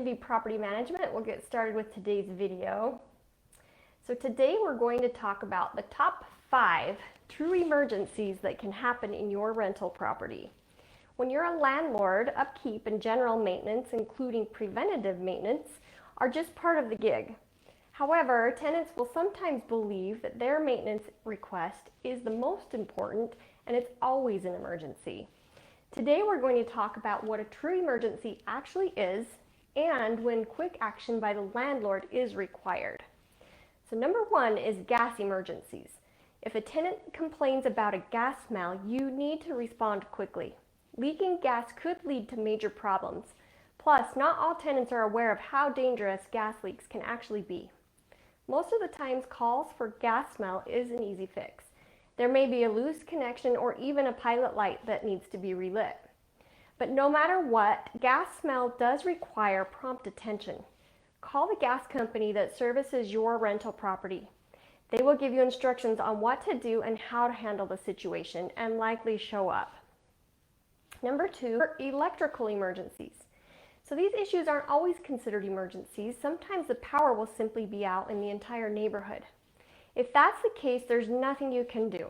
NV Property Management. We'll get started with today's video. So today we're going to talk about the top 5 true emergencies that can happen in your rental property. When you're a landlord, upkeep and general maintenance, including preventative maintenance, are just part of the gig. However, tenants will sometimes believe that their maintenance request is the most important and it's always an emergency. Today we're going to talk about what a true emergency actually is and when quick action by the landlord is required. So number 1 is gas emergencies. If a tenant complains about a gas smell, you need to respond quickly. Leaking gas could lead to major problems. Plus, not all tenants are aware of how dangerous gas leaks can actually be. Most of the times, calls for gas smell is an easy fix. There may be a loose connection or even a pilot light that needs to be relit. But no matter what, gas smell does require prompt attention. Call the gas company that services your rental property. They will give you instructions on what to do and how to handle the situation and likely show up. Number 2, electrical emergencies. So these issues aren't always considered emergencies. Sometimes the power will simply be out in the entire neighborhood. If that's the case, there's nothing you can do.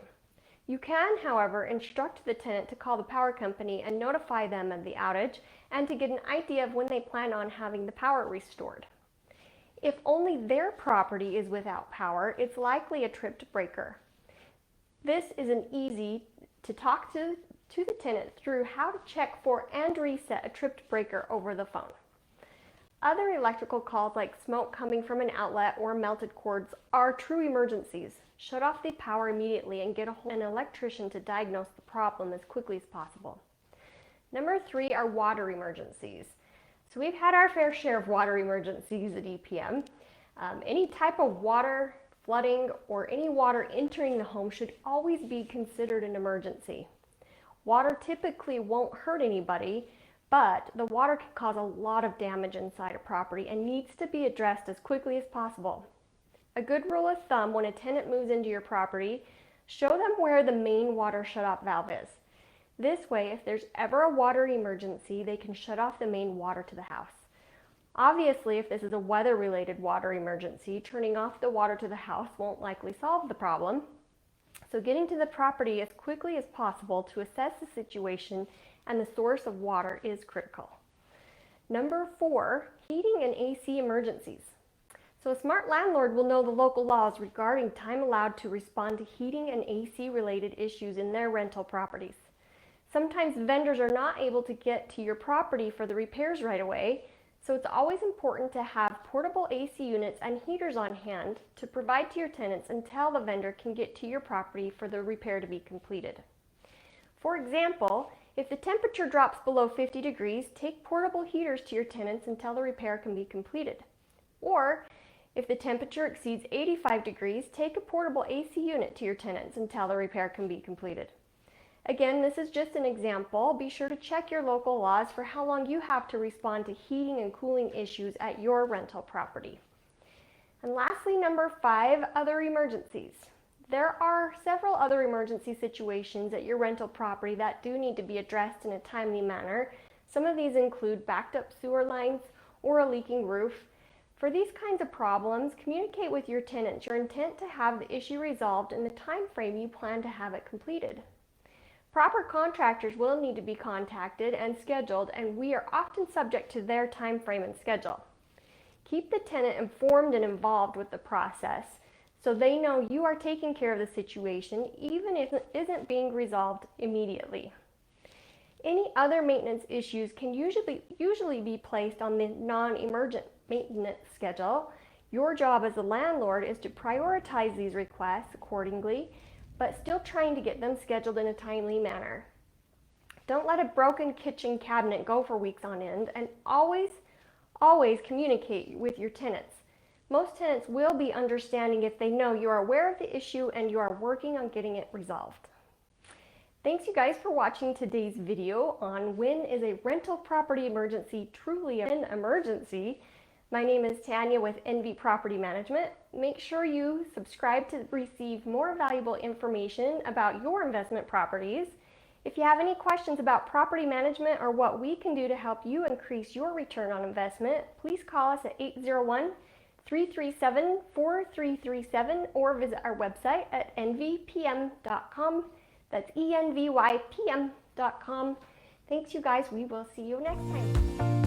You can, however, instruct the tenant to call the power company and notify them of the outage and to get an idea of when they plan on having the power restored. If only their property is without power, it's likely a tripped breaker. This is an easy to talk to the tenant through how to check for and reset a tripped breaker over the phone. Other electrical calls like smoke coming from an outlet or melted cords are true emergencies. Shut off the power immediately and get an electrician to diagnose the problem as quickly as possible. Number 3 are water emergencies. So we've had our fair share of water emergencies at EPM. Any type of water, flooding, or any water entering the home should always be considered an emergency. Water typically won't hurt anybody, but the water can cause a lot of damage inside a property and needs to be addressed as quickly as possible. A good rule of thumb when a tenant moves into your property, show them where the main water shutoff valve is. This way, if there's ever a water emergency, they can shut off the main water to the house. Obviously, if this is a weather-related water emergency, turning off the water to the house won't likely solve the problem. So getting to the property as quickly as possible to assess the situation and the source of water is critical. Number 4, heating and AC emergencies. So a smart landlord will know the local laws regarding time allowed to respond to heating and AC related issues in their rental properties. Sometimes vendors are not able to get to your property for the repairs right away, so it's always important to have portable AC units and heaters on hand to provide to your tenants until the vendor can get to your property for the repair to be completed. For example, if the temperature drops below 50 degrees, take portable heaters to your tenants until the repair can be completed. Or, if the temperature exceeds 85 degrees, take a portable AC unit to your tenants until the repair can be completed. Again, this is just an example. Be sure to check your local laws for how long you have to respond to heating and cooling issues at your rental property. And lastly, number 5, other emergencies. There are several other emergency situations at your rental property that do need to be addressed in a timely manner. Some of these include backed up sewer lines or a leaking roof. For these kinds of problems, communicate with your tenants your intent to have the issue resolved in the time frame you plan to have it completed. Proper contractors will need to be contacted and scheduled, and we are often subject to their time frame and schedule. Keep the tenant informed and involved with the process so they know you are taking care of the situation even if it isn't being resolved immediately. Any other maintenance issues can usually be placed on the non-emergent maintenance schedule. Your job as a landlord is to prioritize these requests accordingly, but still trying to get them scheduled in a timely manner. Don't let a broken kitchen cabinet go for weeks on end, and always communicate with your tenants. Most tenants will be understanding if they know you are aware of the issue and you are working on getting it resolved. Thanks you guys for watching today's video on when is a rental property emergency truly an emergency. My name is Tanya with NV Property Management. Make sure you subscribe to receive more valuable information about your investment properties. If you have any questions about property management or what we can do to help you increase your return on investment, please call us at 801-337-4337 or visit our website at nvpm.com. That's envypm.com. Thanks, you guys. We will see you next time.